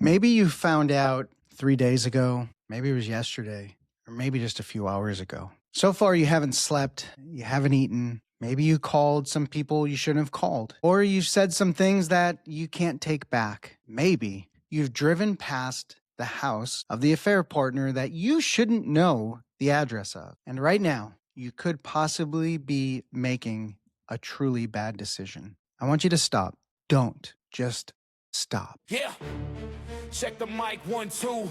Maybe you found out 3 days ago, maybe it was yesterday, or maybe just a few hours ago. So far, you haven't slept, you haven't eaten. Maybe you called some people you shouldn't have called, or you said some things that you can't take back. Maybe you've driven past the house of the affair partner that you shouldn't know the address of. And right now, you could possibly be making a truly bad decision. I want you to stop. Don't just stop. Yeah. Check the mic, 1, 2.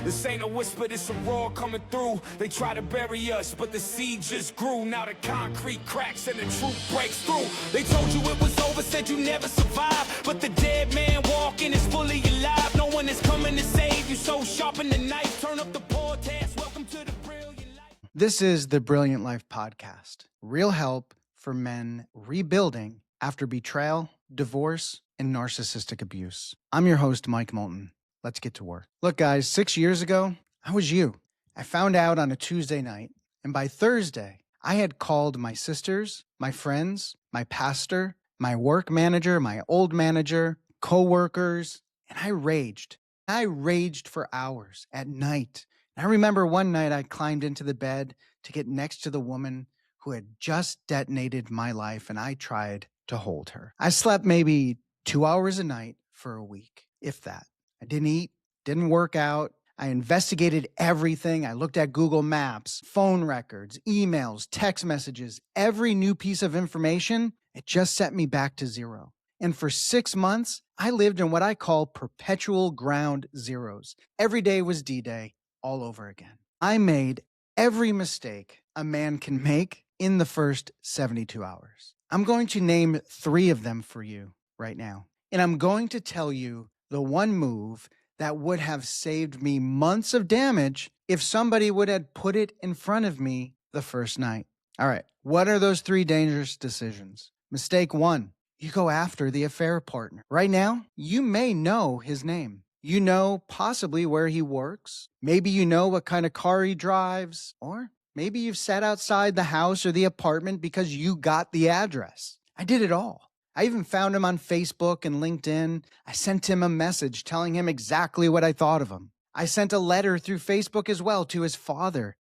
This ain't a whisper, this a roar coming through. They try to bury us, but the seed just grew. Now the concrete cracks and the truth breaks through. They told you it was over, said you never survive. But the dead man walking is fully alive. No one is coming to save you, so sharpen the knife. Turn up the podcast, welcome to the Brilliant Life. This is the Brilliant Life Podcast. Real help for men rebuilding after betrayal, divorce, and narcissistic abuse. I'm your host, Mike Moulton. Let's get to work. Look, guys, 6 years ago, I was you. I found out on a Tuesday night, and by Thursday, I had called my sisters, my friends, my pastor, my work manager, my old manager, coworkers, and I raged. I raged for hours at night. And I remember one night I climbed into the bed to get next to the woman who had just detonated my life, and I tried to hold her. I slept maybe 2 hours a night for a week, if that. I didn't eat, didn't work out. I investigated everything. I looked at Google Maps, phone records, emails, text messages, every new piece of information. It just set me back to zero. And for 6 months, I lived in what I call perpetual ground zeros. Every day was D-Day all over again. I made every mistake a man can make in the first 72 hours. I'm going to name 3 of them for you right now. And I'm going to tell you the one move that would have saved me months of damage if somebody would have put it in front of me the first night. All right, what are those 3 dangerous decisions? Mistake 1, you go after the affair partner. Right now, you may know his name. You know possibly where he works. Maybe you know what kind of car he drives. Or maybe you've sat outside the house or the apartment because you got the address. I did it all. I even found him on Facebook and LinkedIn. I sent him a message telling him exactly what I thought of him. I sent a letter through Facebook as well to his father,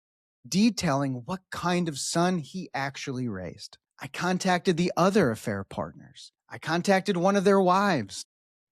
detailing what kind of son he actually raised. I contacted the other affair partners. I contacted one of their wives.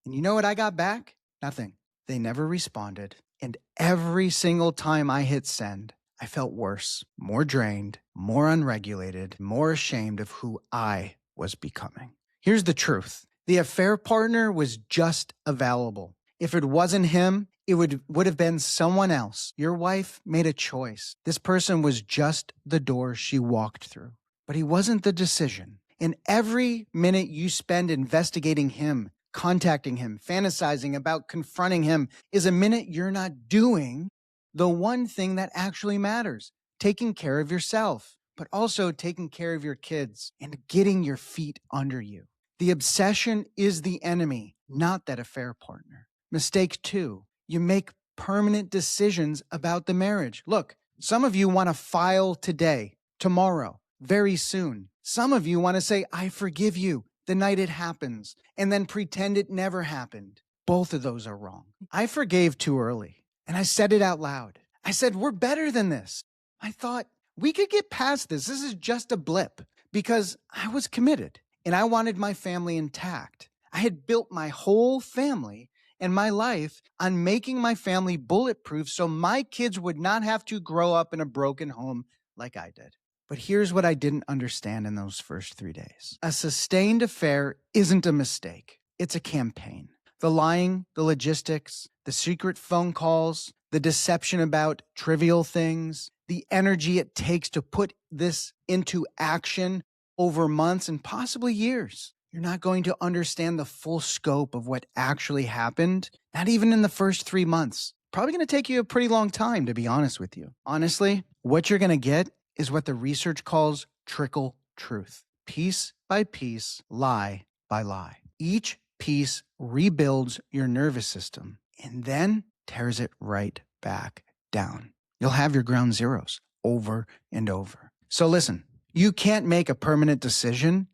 And you know what I got back? Nothing. They never responded. And every single time I hit send, I felt worse, more drained, more unregulated, more ashamed of who I was becoming. Here's the truth. The affair partner was just available. If it wasn't him, it would have been someone else. Your wife made a choice. This person was just the door she walked through. But he wasn't the decision. And every minute you spend investigating him, contacting him, fantasizing about confronting him is a minute you're not doing the one thing that actually matters, taking care of yourself, but also taking care of your kids and getting your feet under you. The obsession is the enemy, not that affair partner. Mistake 2, you make permanent decisions about the marriage. Look, some of you want to file today, tomorrow, very soon. Some of you want to say, I forgive you the night it happens, and then pretend it never happened. Both of those are wrong. I forgave too early, and I said it out loud. I said, we're better than this. I thought we could get past this. This is just a blip, because I was committed. And I wanted my family intact. I had built my whole family and my life on making my family bulletproof so my kids would not have to grow up in a broken home like I did. But here's what I didn't understand in those first 3 days. A sustained affair isn't a mistake. It's a campaign. The lying, the logistics, the secret phone calls, the deception about trivial things, the energy it takes to put this into action over months and possibly years. You're not going to understand the full scope of what actually happened, not even in the first 3 months. Probably going to take you a pretty long time, to be honest with you. Honestly, what you're going to get is what the research calls trickle truth. Piece by piece, lie by lie. Each piece rebuilds your nervous system and then tears it right back down. You'll have your ground zeros over and over. So listen, you can't make a permanent decision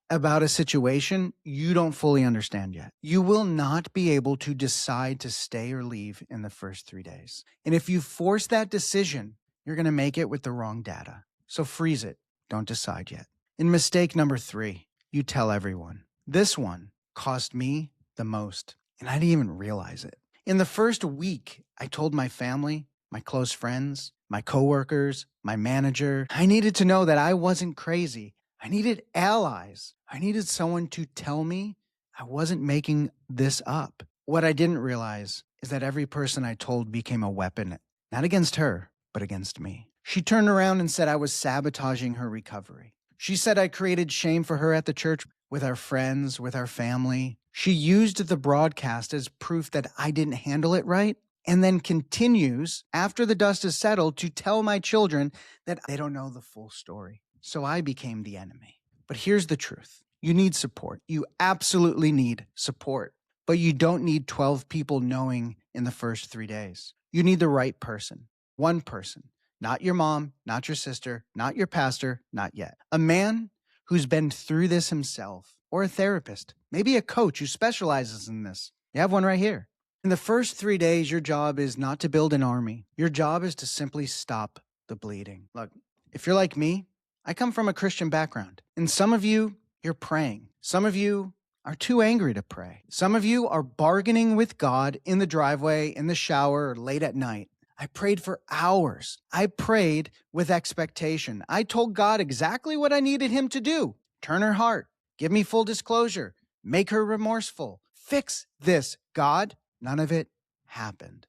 about a situation you don't fully understand yet. You will not be able to decide to stay or leave in the first 3 days. And if you force that decision, you're going to make it with the wrong data. So freeze it. Don't decide yet. In mistake number 3, you tell everyone. This one cost me the most, and I didn't even realize it. In the first week, I told my family, my close friends, my coworkers, my manager, I needed to know that I wasn't crazy. I needed allies. I needed someone to tell me I wasn't making this up. What I didn't realize is that every person I told became a weapon, not against her, but against me. She turned around and said I was sabotaging her recovery. She said I created shame for her at the church, with our friends, with our family. She used the broadcast as proof that I didn't handle it right, and then continues, after the dust is settled, to tell my children that they don't know the full story. So I became the enemy. But here's the truth. You need support. You absolutely need support. But you don't need 12 people knowing in the first 3 days. You need the right person. One person. Not your mom, not your sister, not your pastor, not yet. A man who's been through this himself, or a therapist, maybe a coach who specializes in this. You have one right here. In the first 3 days, your job is not to build an army. Your job is to simply stop the bleeding. Look, if you're like me, I come from a Christian background, and some of you, you're praying. Some of you are too angry to pray. Some of you are bargaining with God in the driveway, in the shower, or late at night. I prayed for hours. I prayed with expectation. I told God exactly what I needed him to do. Turn her heart. Give me full disclosure. Make her remorseful. Fix this, God. None of it happened.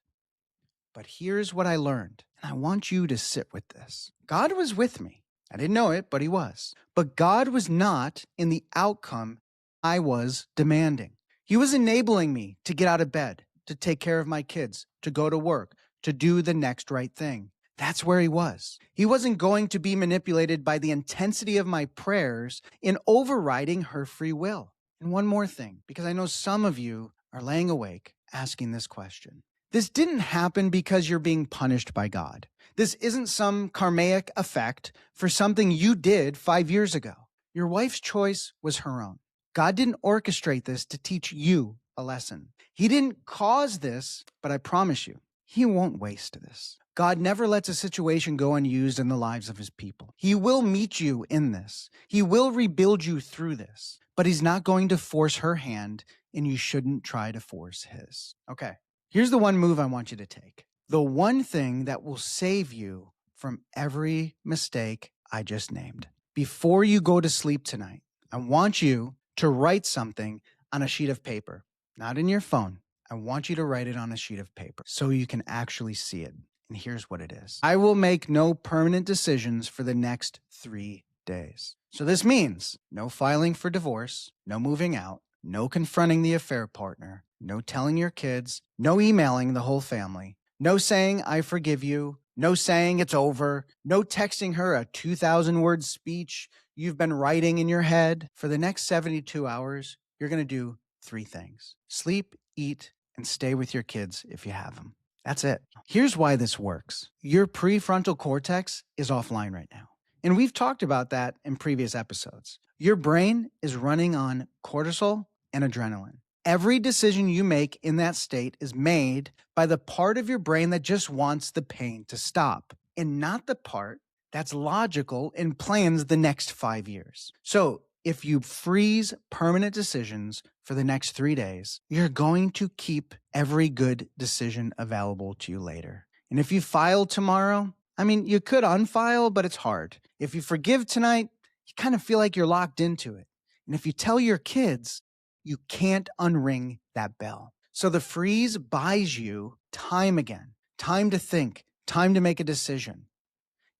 But here's what I learned, and I want you to sit with this. God was with me. I didn't know it, but he was. But God was not in the outcome I was demanding. He was enabling me to get out of bed, to take care of my kids, to go to work, to do the next right thing. That's where he was. He wasn't going to be manipulated by the intensity of my prayers in overriding her free will. And one more thing, because I know some of you are laying awake asking this question. This didn't happen because you're being punished by God. This isn't some karmic effect for something you did 5 years ago. Your wife's choice was her own. God didn't orchestrate this to teach you a lesson. He didn't cause this, but I promise you, he won't waste this. God never lets a situation go unused in the lives of his people. He will meet you in this. He will rebuild you through this, but he's not going to force her hand, and you shouldn't try to force his. Okay, here's the one move I want you to take. The one thing that will save you from every mistake I just named. Before you go to sleep tonight, I want you to write something on a sheet of paper, not in your phone. I want you to write it on a sheet of paper so you can actually see it. And here's what it is. I will make no permanent decisions for the next 3 days. So this means no filing for divorce, no moving out, no confronting the affair partner, no telling your kids, no emailing the whole family, no saying I forgive you, no saying it's over, no texting her a 2,000-word speech you've been writing in your head. For the next 72 hours, you're going to do 3 things. Sleep, eat, and stay with your kids if you have them. That's it. Here's why this works. Your prefrontal cortex is offline right now. And we've talked about that in previous episodes. Your brain is running on cortisol and adrenaline. Every decision you make in that state is made by the part of your brain that just wants the pain to stop, and not the part that's logical and plans the next 5 years. So if you freeze permanent decisions for the next 3 days, you're going to keep every good decision available to you later. And if you file tomorrow, you could unfile, but it's hard. If you forgive tonight, you kind of feel like you're locked into it. And if you tell your kids, you can't unring that bell. So the freeze buys you time again, time to think, time to make a decision,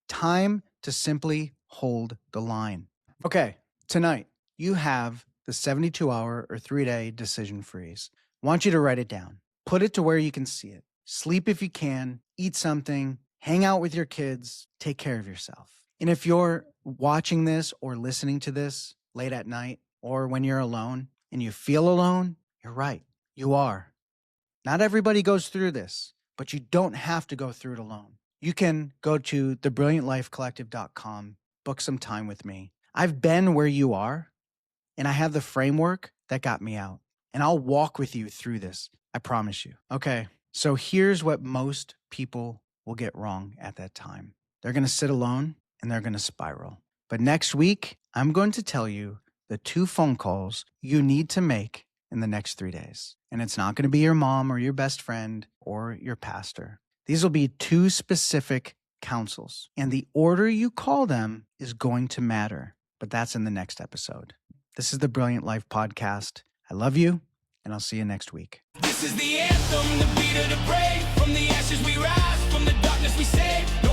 time to simply hold the line. Okay, tonight you have the 72-hour or 3-day decision freeze. I want you to write it down. Put it to where you can see it. Sleep if you can, eat something, hang out with your kids, take care of yourself. And if you're watching this or listening to this late at night or when you're alone, and you feel alone, you're right. You are. Not everybody goes through this, but you don't have to go through it alone. You can go to thebrilliantlifecollective.com, book some time with me. I've been where you are, and I have the framework that got me out. And I'll walk with you through this. I promise you. Okay, so here's what most people will get wrong at that time. They're going to sit alone and they're going to spiral. But next week, I'm going to tell you the 2 phone calls you need to make in the next 3 days. And it's not going to be your mom or your best friend or your pastor. These will be 2 specific counsels. And the order you call them is going to matter. But that's in the next episode. This is the Brilliant Life Podcast. I love you, and I'll see you next week. This is the anthem, the beat of the brave. From the ashes we rise, from the darkness we save.